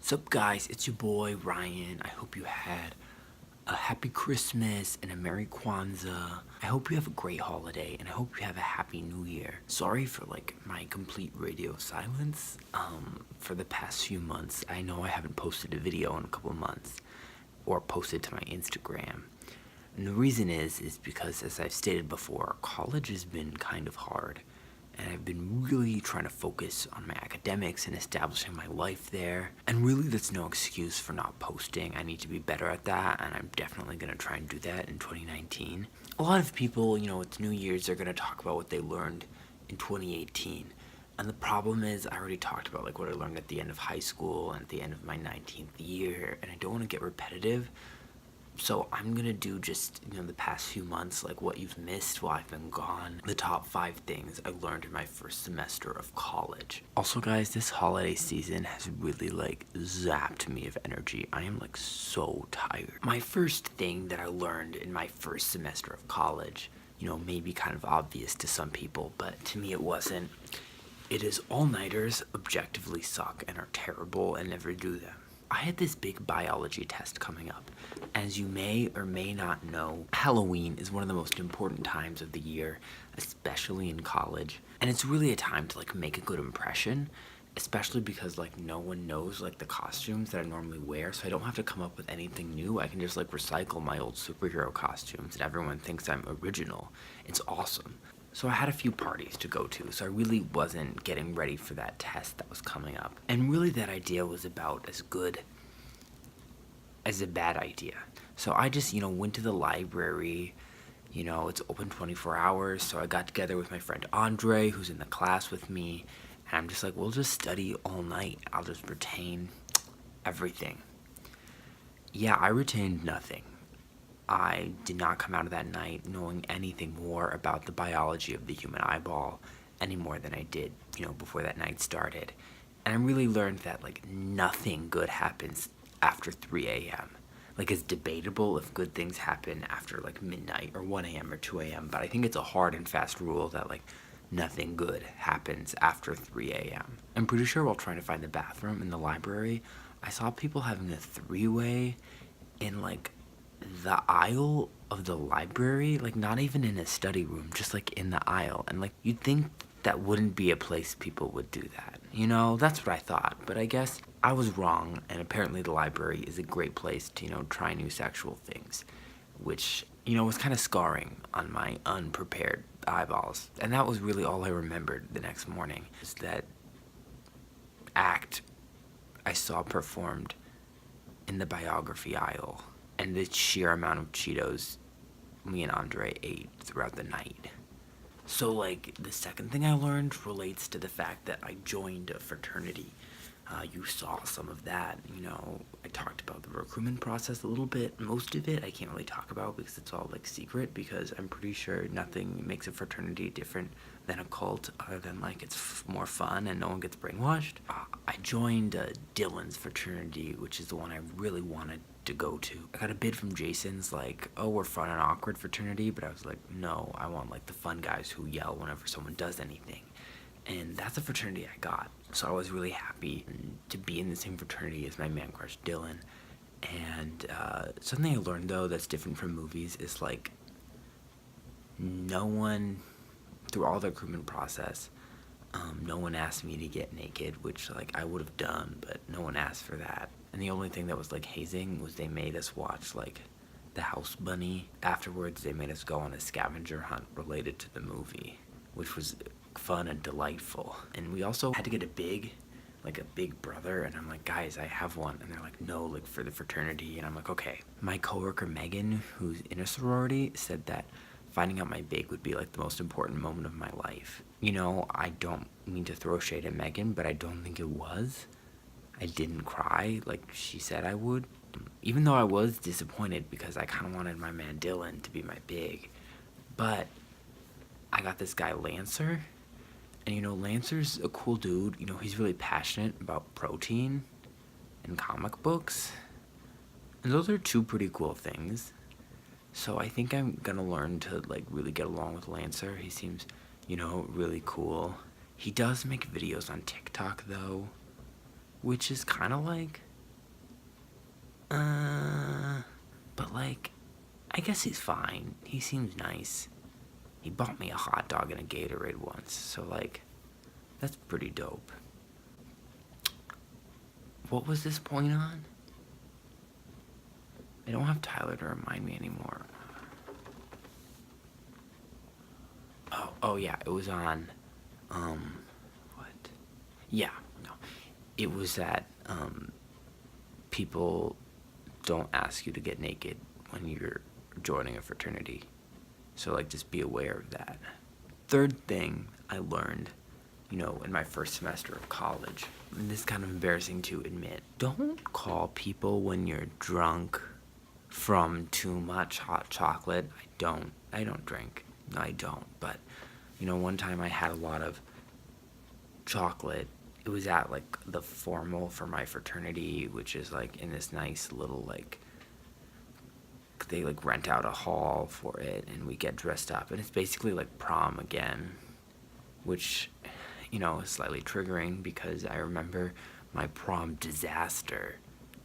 What's up, guys? It's your boy Ryan. I hope you had a happy Christmas and a Merry Kwanzaa. I hope you have a great holiday and I hope you have a happy new year. Sorry for my complete radio silence for the past few months. I know I haven't posted a video in a couple of months or posted to my Instagram. And the reason is because, as I've stated before, college has been kind of hard. And I've been really trying to focus on my academics and establishing my life there. And really, that's no excuse for not posting. I need to be better at that, and I'm definitely going to try and do that in 2019. A lot of people, it's New Year's, they're going to talk about what they learned in 2018. And the problem is, I already talked about what I learned at the end of high school and at the end of my 19th year, and I don't want to get repetitive. So I'm gonna do just, the past few months, what you've missed while I've been gone. The top 5 things I learned in my first semester of college. Also, guys, this holiday season has really, zapped me of energy. I am, so tired. My first thing that I learned in my first semester of college, may be kind of obvious to some people, but to me it wasn't. It is all-nighters objectively suck and are terrible and never do them. I had this big biology test coming up. As you may or may not know, Halloween is one of the most important times of the year, especially in college. And it's really a time to make a good impression, especially because no one knows the costumes that I normally wear, so I don't have to come up with anything new. I can just recycle my old superhero costumes and everyone thinks I'm original. It's awesome. So I had a few parties to go to, so I really wasn't getting ready for that test that was coming up. And really that idea was about as good as a bad idea. So I just, went to the library. It's open 24 hours, so I got together with my friend Andre, who's in the class with me, and I'm just we'll just study all night. I'll just retain everything. Yeah, I retained nothing. I did not come out of that night knowing anything more about the biology of the human eyeball any more than I did, before that night started. And I really learned that, nothing good happens after 3 a.m. It's debatable if good things happen after, midnight or 1 a.m. or 2 a.m., but I think it's a hard and fast rule that, nothing good happens after 3 a.m. I'm pretty sure while trying to find the bathroom in the library, I saw people having a 3-way in, the aisle of the library, not even in a study room, just in the aisle. And you'd think that wouldn't be a place people would do that. That's what I thought. But I guess I was wrong, and apparently the library is a great place to, try new sexual things, which, was kind of scarring on my unprepared eyeballs. And that was really all I remembered the next morning, is that act I saw performed in the biography aisle, and the sheer amount of Cheetos me and Andre ate throughout the night. So, the second thing I learned relates to the fact that I joined a fraternity. You saw some of that, I talked about the recruitment process a little bit. Most of it I can't really talk about because it's all, secret, because I'm pretty sure nothing makes a fraternity different than a cult other than, it's more fun and no one gets brainwashed. I joined Dylan's fraternity, which is the one I really wanted to go to. I got a bid from Jason's oh, we're fun and awkward fraternity, but I was no, I want the fun guys who yell whenever someone does anything. And that's a fraternity I got. So I was really happy to be in the same fraternity as my man crush Dylan. And something I learned though that's different from movies is no one, through all the recruitment process, no one asked me to get naked, which I would have done, but no one asked for that. And the only thing that was hazing was they made us watch The House Bunny. Afterwards they made us go on a scavenger hunt related to the movie, which was fun and delightful. And we also had to get a big brother, and I'm guys, I have one. And they're no, for the fraternity. And I'm okay. My coworker Megan, who's in a sorority, said that finding out my big would be the most important moment of my life. I don't mean to throw shade at Megan, but I don't think it was. I didn't cry like she said I would, even though I was disappointed because I kind of wanted my man Dylan to be my big. But I got this guy Lancer, and Lancer's a cool dude. He's really passionate about protein and comic books, and those are 2 pretty cool things. So I think I'm gonna learn to really get along with Lancer. He seems, really cool. He does make videos on TikTok though, which is kind of But like, I guess he's fine. He seems nice. He bought me a hot dog and a Gatorade once, so like, that's pretty dope. What was this point on? I don't have Tyler to remind me anymore. Oh yeah, it was on, what? Yeah, no. It was that, people don't ask you to get naked when you're joining a fraternity. So, like, just be aware of that. Third thing I learned, in my first semester of college, and this is kind of embarrassing to admit, don't call people when you're drunk from too much hot chocolate. I don't drink. No, I don't. But, one time I had a lot of chocolate. It was at, like, the formal for my fraternity, which is, like, in this nice little, like, they, like, rent out a hall for it, and we get dressed up. And it's basically, like, prom again, which, is slightly triggering because I remember my prom disaster.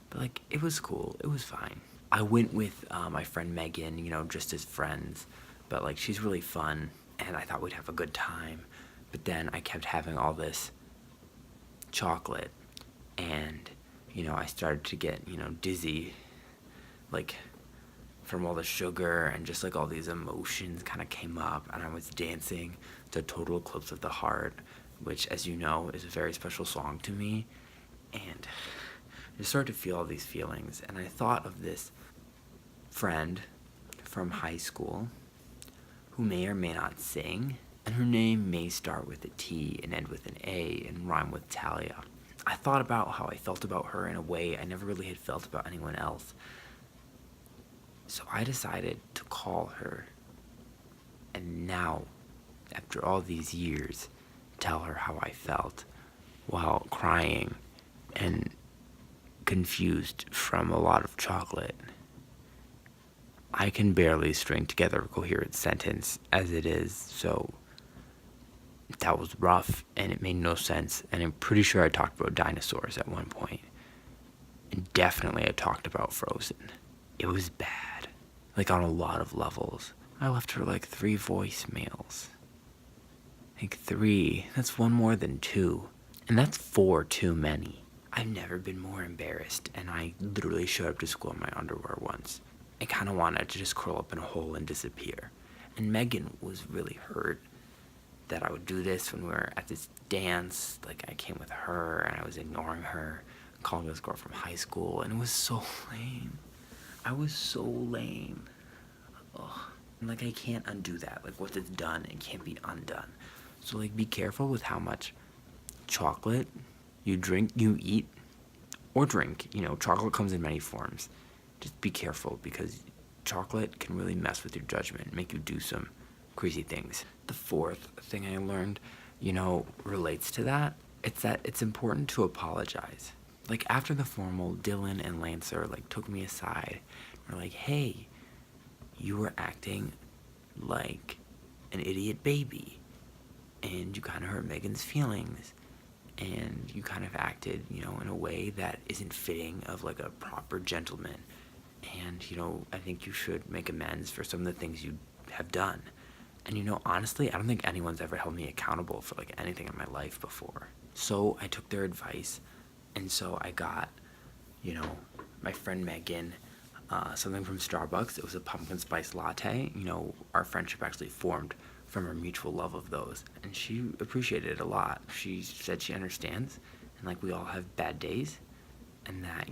But, like, it was cool. It was fine. I went with my friend Megan, just as friends. But, like, she's really fun, and I thought we'd have a good time. But then I kept having all this chocolate, and, I started to get, dizzy, like, from all the sugar, and just, like, all these emotions kind of came up, and I was dancing to Total Eclipse of the Heart, which, as you know, is a very special song to me, and I just started to feel all these feelings, and I thought of this friend from high school who may or may not sing, and her name may start with a T and end with an A and rhyme with Talia. I thought about how I felt about her in a way I never really had felt about anyone else. So I decided to call her, and now, after all these years, tell her how I felt while crying and confused from a lot of chocolate. I can barely string together a coherent sentence as it is, so that was rough, and it made no sense, and I'm pretty sure I talked about dinosaurs at one point. And definitely I talked about Frozen. It was bad, like on a lot of levels. I left her like 3 voicemails. Like 3, that's one more than 2, and that's 4 too many. I've never been more embarrassed, and I literally showed up to school in my underwear once. I kind of wanted to just curl up in a hole and disappear. And Megan was really hurt that I would do this when we were at this dance. Like, I came with her, and I was ignoring her, calling this girl from high school, and it was so lame. I was so lame. Ugh. And, like, I can't undo that. Like, once it's done, it can't be undone. So, like, be careful with how much chocolate you eat, or drink. Chocolate comes in many forms. Just be careful, because chocolate can really mess with your judgment, make you do some crazy things. The fourth thing I learned, relates to that. It's that it's important to apologize. Like, after the formal, Dylan and Lancer, like, took me aside. Were like, hey, you were acting like an idiot baby, and you kind of hurt Megan's feelings, and you kind of acted, in a way that isn't fitting of, like, a proper gentleman. And, I think you should make amends for some of the things you have done. And, honestly, I don't think anyone's ever held me accountable for, like, anything in my life before. So I took their advice, and so I got, my friend Megan, something from Starbucks. It was a pumpkin spice latte. Our friendship actually formed from our mutual love of those, and she appreciated it a lot. She said she understands, and, like, we all have bad days, and that,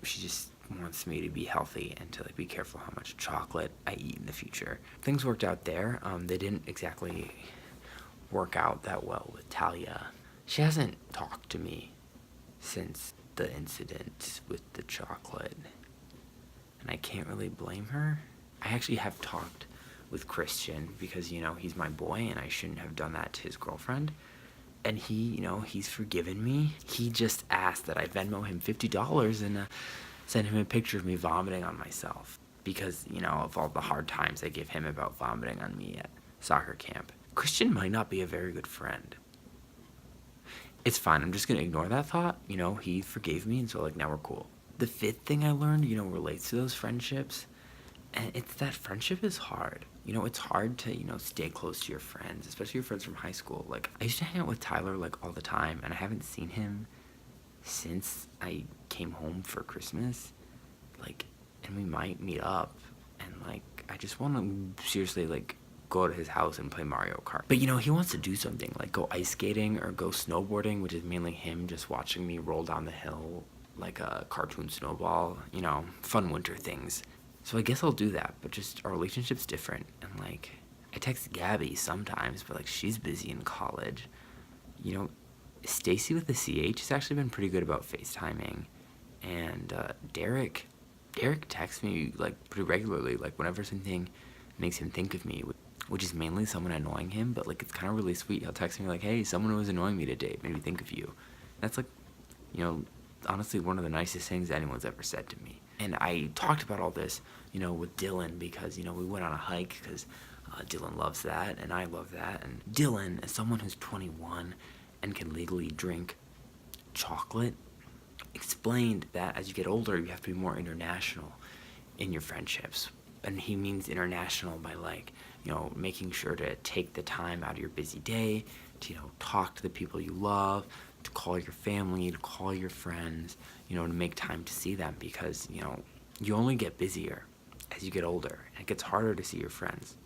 she just wants me to be healthy and to, like, be careful how much chocolate I eat in the future. Things worked out there. They didn't exactly work out that well with Talia. She hasn't talked to me since the incident with the chocolate, and I can't really blame her. I actually have talked with Christian because, he's my boy, and I shouldn't have done that to his girlfriend. And he, he's forgiven me. He just asked that I Venmo him $50 and send him a picture of me vomiting on myself. Because, of all the hard times I give him about vomiting on me at soccer camp. Christian might not be a very good friend. It's fine. I'm just going to ignore that thought. He forgave me, and so, like, now we're cool. The fifth thing I learned, relates to those friendships, and it's that friendship is hard. It's hard to, stay close to your friends, especially your friends from high school. Like, I used to hang out with Tyler, like, all the time, and I haven't seen him since I came home for Christmas. Like, and we might meet up, and, like, I just want to seriously, like, go to his house and play Mario Kart. But, he wants to do something, like go ice skating or go snowboarding, which is mainly him just watching me roll down the hill like a cartoon snowball, fun winter things. So I guess I'll do that, but just our relationship's different. And, like, I text Gabby sometimes, but, like, she's busy in college. Stacy with the CH has actually been pretty good about FaceTiming. And Derek texts me, like, pretty regularly, like, whenever something makes him think of me, which is mainly someone annoying him, but, like, it's kind of really sweet. He'll text me, like, hey, someone was annoying me today, made me think of you. That's, like, honestly one of the nicest things anyone's ever said to me. And I talked about all this, with Dylan because, we went on a hike because Dylan loves that and I love that. And Dylan, as someone who's 21 and can legally drink chocolate, explained that as you get older, you have to be more international in your friendships. And he means international by, like, making sure to take the time out of your busy day to, talk to the people you love, to call your family, to call your friends, to make time to see them because, you only get busier as you get older and it gets harder to see your friends.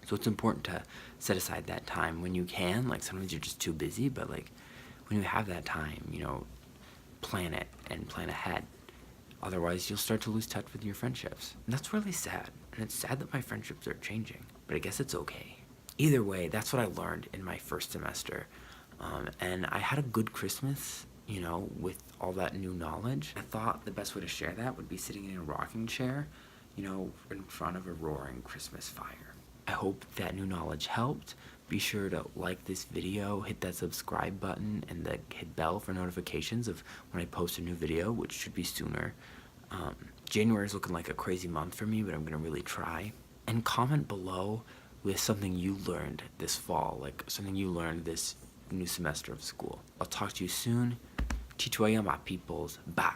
So it's important to set aside that time when you can. Like, sometimes you're just too busy, but, like, when you have that time, plan it and plan ahead. Otherwise, you'll start to lose touch with your friendships. And that's really sad. And it's sad that my friendships are changing, but I guess it's okay. Either way, that's what I learned in my first semester. And I had a good Christmas, with all that new knowledge. I thought the best way to share that would be sitting in a rocking chair, in front of a roaring Christmas fire. I hope that new knowledge helped. Be sure to like this video, hit that subscribe button, and hit bell for notifications of when I post a new video, which should be sooner. January is looking like a crazy month for me, but I'm going to really try. And comment below with something you learned this fall, like something you learned this new semester of school. I'll talk to you soon. Chichuaya, my peoples. Bye.